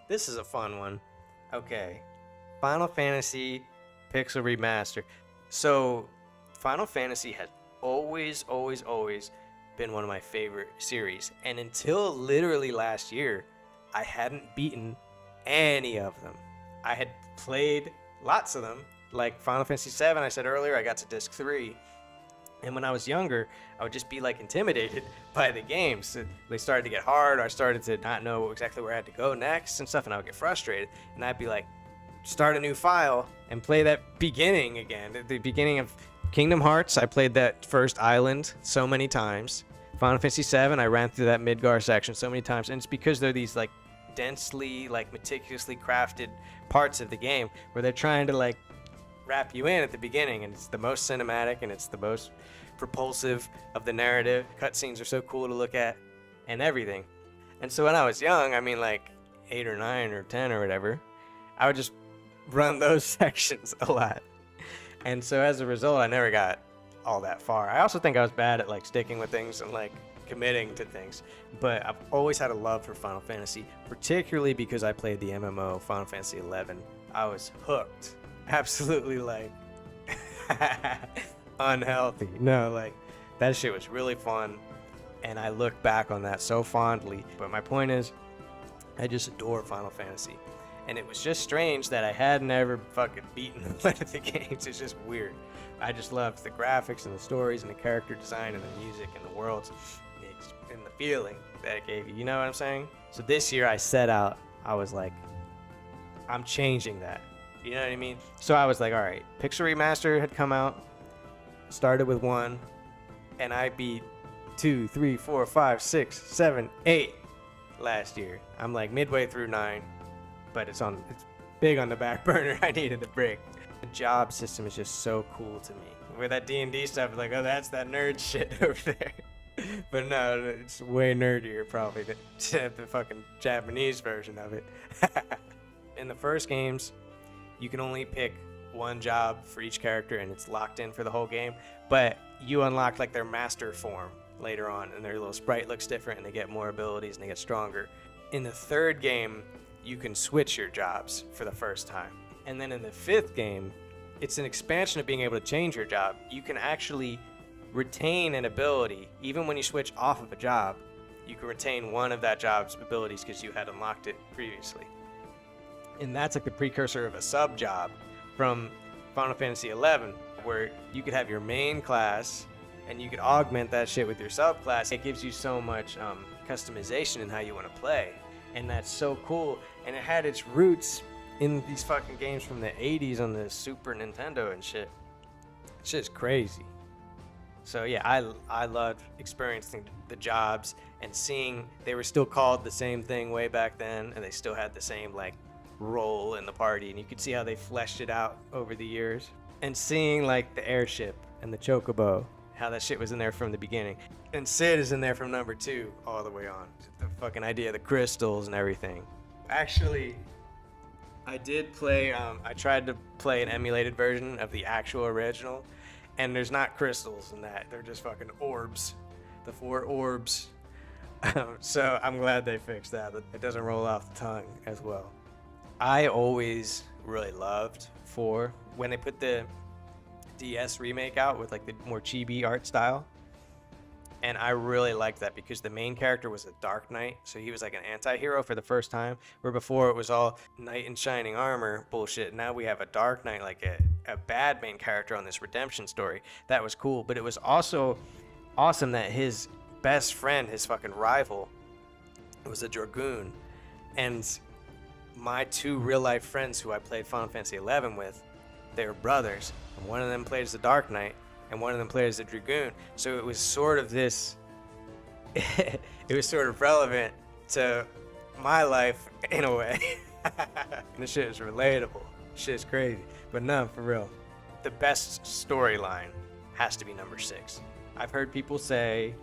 This is a fun one. Okay. Final Fantasy Pixel Remaster. So, Final Fantasy has always been one of my favorite series. And until literally last year, I hadn't beaten any of them. I had played lots of them. Like Final Fantasy VII, I said earlier, I got to disc 3. And when I was younger, I would just be like intimidated by the games. They started to get hard. I started to not know exactly where I had to go next and stuff, and I would get frustrated. And I'd be like, start a new file and play that beginning again. The beginning of Kingdom Hearts, I played that first island so many times. Final Fantasy VII, I ran through that Midgar section so many times, and it's because they're these like densely, like meticulously crafted parts of the game where they're trying to like wrap you in at the beginning, and it's the most cinematic and it's the most propulsive of the narrative. Cutscenes are so cool to look at and everything. And so when I was young, I mean like 8 or 9 or 10 or whatever, I would just run those sections a lot. And so as a result, I never got all that far. I also think I was bad at like sticking with things and like committing to things. But I've always had a love for Final Fantasy, particularly because I played the MMO Final Fantasy 11. I was hooked. Absolutely like unhealthy. No, like that shit was really fun, and I look back on that so fondly. But my point is, I just adore Final Fantasy, and it was just strange that I had never fucking beaten one of the games. It's just weird. I just loved the graphics and the stories and the character design and the music and the worlds and the feeling that it gave you. You know what I'm saying? So this year I set out. I was like, I'm changing that. You know what I mean? So I was like, all right, Pixel Remaster had come out, started with 1, and I beat 2, 3, 4, 5, 6, 7, 8 last year. I'm like midway through 9, but it's big on the back burner. I needed a break. The job system is just so cool to me. With that D&D stuff, like, oh, that's that nerd shit over there. But no, it's way nerdier probably than the fucking Japanese version of it. In the first games, you can only pick one job for each character, and it's locked in for the whole game. But you unlock like their master form later on, and their little sprite looks different, and they get more abilities, and they get stronger. In the third game, you can switch your jobs for the first time. And then in the fifth game, it's an expansion of being able to change your job. You can actually retain an ability, even when you switch off of a job. You can retain one of that job's abilities because you had unlocked it previously. And that's like the precursor of a sub-job from Final Fantasy XI, where you could have your main class and you could augment that shit with your subclass. It gives you so much customization in how you want to play, and that's so cool. And it had its roots in these fucking games from the 80s on the Super Nintendo and shit. Shit's crazy. So yeah, I loved experiencing the jobs and seeing they were still called the same thing way back then, and they still had the same like role in the party, and you could see how they fleshed it out over the years. And seeing like the airship and the chocobo, how that shit was in there from the beginning, and Sid is in there from number 2 all the way on. The fucking idea of the crystals and everything. Actually, I did play I tried to play an emulated version of the actual original, and there's not crystals in that. They're just fucking orbs, the 4 orbs. So I'm glad they fixed that. It doesn't roll off the tongue as well. I always really loved 4 when they put the DS remake out with like the more chibi art style, and I really liked that because the main character was a Dark Knight, so he was like an anti-hero for the first time, where before it was all knight in shining armor bullshit. Now we have a Dark Knight, like a bad main character on this redemption story. That was cool, but it was also awesome that his best friend, his fucking rival, was a Dragoon. And my 2 real-life friends who I played Final Fantasy XI with, they were brothers. And one of them played as the Dark Knight, and one of them played as the Dragoon. So it was sort of this... it was sort of relevant to my life in a way. And this shit is relatable. Shit's crazy. But no, for real. The best storyline has to be number 6. I've heard people say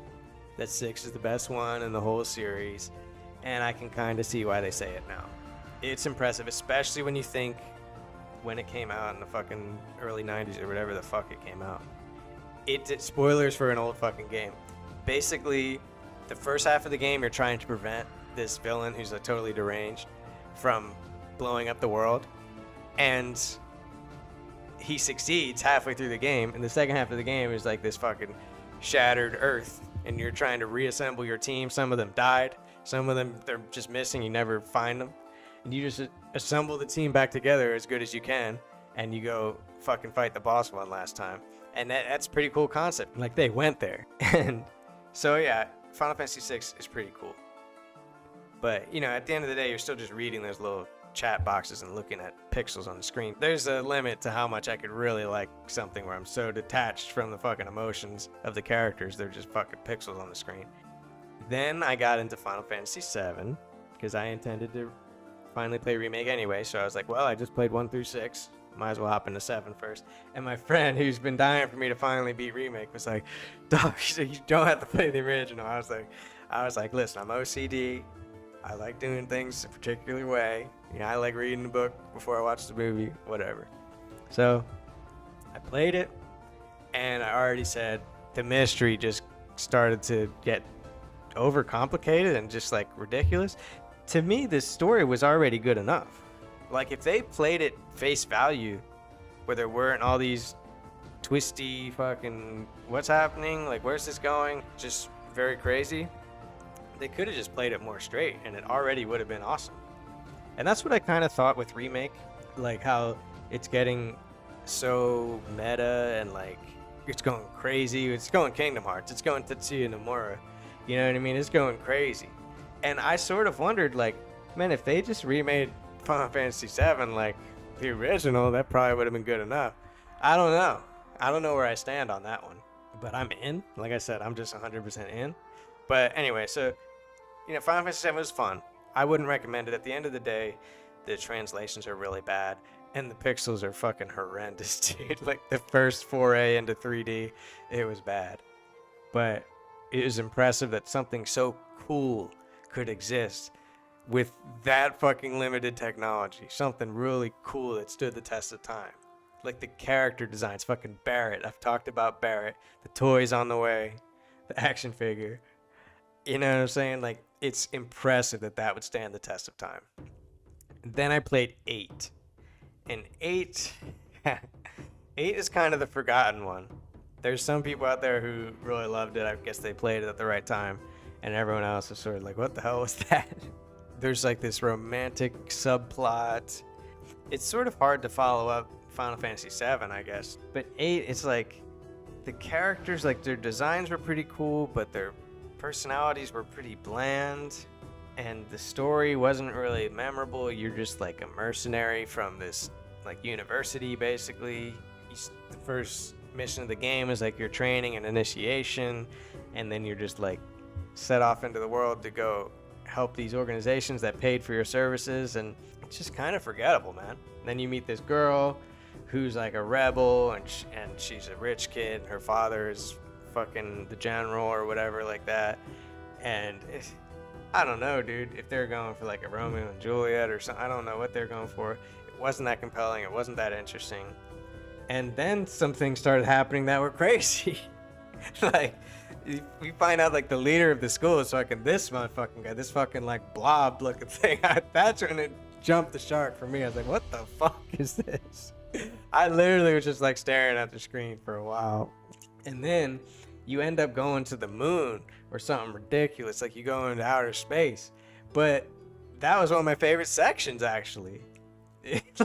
that 6 is the best one in the whole series, and I can kind of see why they say it now. It's impressive, especially when you think when it came out in the fucking early 90s or whatever the fuck it came out. It did, spoilers for an old fucking game. Basically, the first half of the game, you're trying to prevent this villain who's like totally deranged from blowing up the world, and he succeeds halfway through the game, and the second half of the game is like this fucking shattered Earth, and you're trying to reassemble your team. Some of them died, some of them they're just missing, you never find them, and you just assemble the team back together as good as you can, and you go fucking fight the boss one last time. And that's a pretty cool concept. Like, they went there. And so yeah, Final Fantasy VI is pretty cool. But you know, at the end of the day, you're still just reading those little chat boxes and looking at pixels on the screen. There's a limit to how much I could really like something where I'm so detached from the fucking emotions of the characters. They're just fucking pixels on the screen. Then I got into Final Fantasy VII because I intended to finally play Remake anyway. So I was like, well, I just played 1 through 6. Might as well hop into 7 first. And my friend, who's been dying for me to finally beat Remake, was like, dog, you don't have to play the original. I was like, listen, I'm OCD. I like doing things a particular way. You know, I like reading the book before I watch the movie, whatever. So I played it, and I already said the mystery just started to get overcomplicated and just like ridiculous. To me, this story was already good enough. Like, if they played it face value, where there weren't all these twisty fucking what's happening, like where's this going, just very crazy, they could have just played it more straight, and it already would have been awesome. And that's what I kind of thought with Remake, like how it's getting so meta and like it's going crazy. It's going Kingdom Hearts. It's going Tetsuya Nomura. You know what I mean? It's going crazy. And I sort of wondered, like, man, if they just remade Final Fantasy VII like the original, that probably would have been good enough. I don't know. I don't know where I stand on that one, but I'm in. Like I said, I'm just 100% in. But anyway, so, you know, Final Fantasy VII was fun. I wouldn't recommend it. At the end of the day, the translations are really bad, and the pixels are fucking horrendous, dude. Like, the first foray into 3D, it was bad. But it was impressive that something so cool could exist with that fucking limited technology. Something really cool that stood the test of time. Like the character designs, fucking Barrett. I've talked about Barrett. The toys on the way, the action figure. You know what I'm saying? Like, it's impressive that that would stand the test of time. Then I played 8. And 8 is kind of the forgotten one. There's some people out there who really loved it. I guess they played it at the right time. And everyone else is sort of like, what the hell was that? There's like this romantic subplot. It's sort of hard to follow up Final Fantasy VII, I guess. But 8, it's like the characters, like their designs were pretty cool, but their personalities were pretty bland. And the story wasn't really memorable. You're just like a mercenary from this like university, basically. The first mission of the game is like your training and initiation. And then you're just like set off into the world to go help these organizations that paid for your services, and it's just kind of forgettable, man. And then you meet this girl who's like a rebel, and she's a rich kid, and her father is fucking the general or whatever like that. And I don't know, dude, if they're going for like a Romeo and Juliet or something. I don't know what they're going for. It wasn't that compelling. It wasn't that interesting. And then some things started happening that were crazy. Like, we find out like the leader of the school is fucking this motherfucking guy, this fucking like blob looking thing. That's when it jumped the shark for me. I was like, what the fuck is this? I literally was just like staring at the screen for a while. And then you end up going to the moon or something ridiculous, like you go into outer space. But that was one of my favorite sections, actually.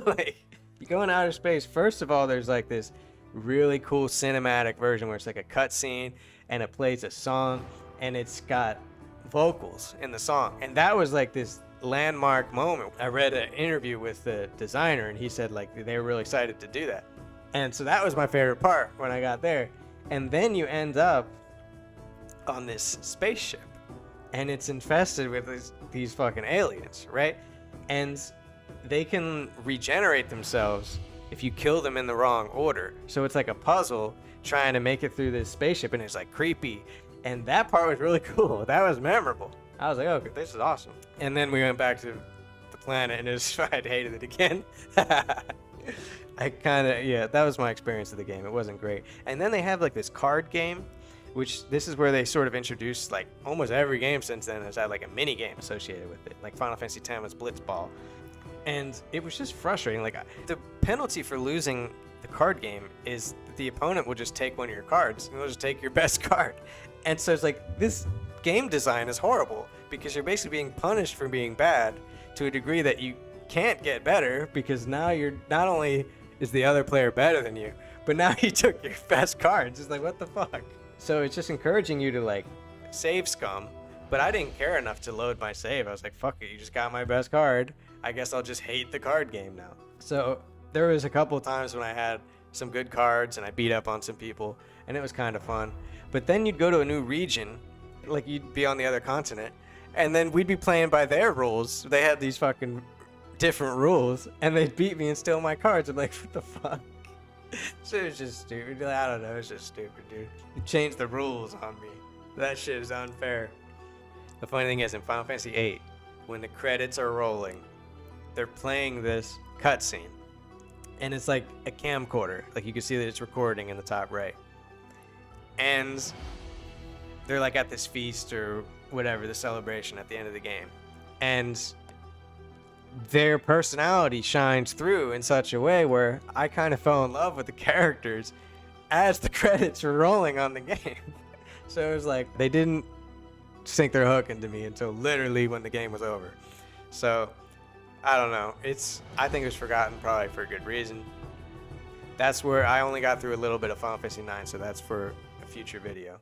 Like, you go in outer space, first of all, there's like this really cool cinematic version where it's like a cutscene and it plays a song and it's got vocals in the song. And that was like this landmark moment. I read an interview with the designer and he said like they were really excited to do that. And so that was my favorite part when I got there. And then you end up on this spaceship and it's infested with these fucking aliens, right? And they can regenerate themselves if you kill them in the wrong order. So it's like a puzzle trying to make it through this spaceship, and it's like creepy. And that part was really cool. That was memorable. I was like, okay, this is awesome. And then we went back to the planet, and I hated it again. That was my experience of the game. It wasn't great. And then they have like this card game, which this is where they sort of introduced, like almost every game since then has had like a mini game associated with it. Like Final Fantasy X was Blitzball. And it was just frustrating. Like, the penalty for losing the card game is the opponent will just take one of your cards, and they'll just take your best card. And so it's like, this game design is horrible, because you're basically being punished for being bad to a degree that you can't get better, because now you're not only is the other player better than you, but now he took your best cards. It's like, what the fuck? So it's just encouraging you to, like, save scum, but I didn't care enough to load my save. I was like, fuck it, you just got my best card. I guess I'll just hate the card game now. So there was a couple of times when I had some good cards and I beat up on some people, and it was kind of fun. But then you'd go to a new region, like you'd be on the other continent, and then we'd be playing by their rules. They had these fucking different rules, and they'd beat me and steal my cards. I'm like, what the fuck? Shit was just stupid. I don't know, it's just stupid, dude. You changed the rules on me. That shit is unfair. The funny thing is, in Final Fantasy VIII, when the credits are rolling, they're playing this cutscene, and it's like a camcorder. Like, you can see that it's recording in the top right. And they're like at this feast or whatever, the celebration at the end of the game. And their personality shines through in such a way where I kind of fell in love with the characters as the credits were rolling on the game. So it was like, they didn't sink their hook into me until literally when the game was over. So I don't know. I think it was forgotten probably for a good reason. That's where I only got through a little bit of Final Fantasy IX, so that's for a future video.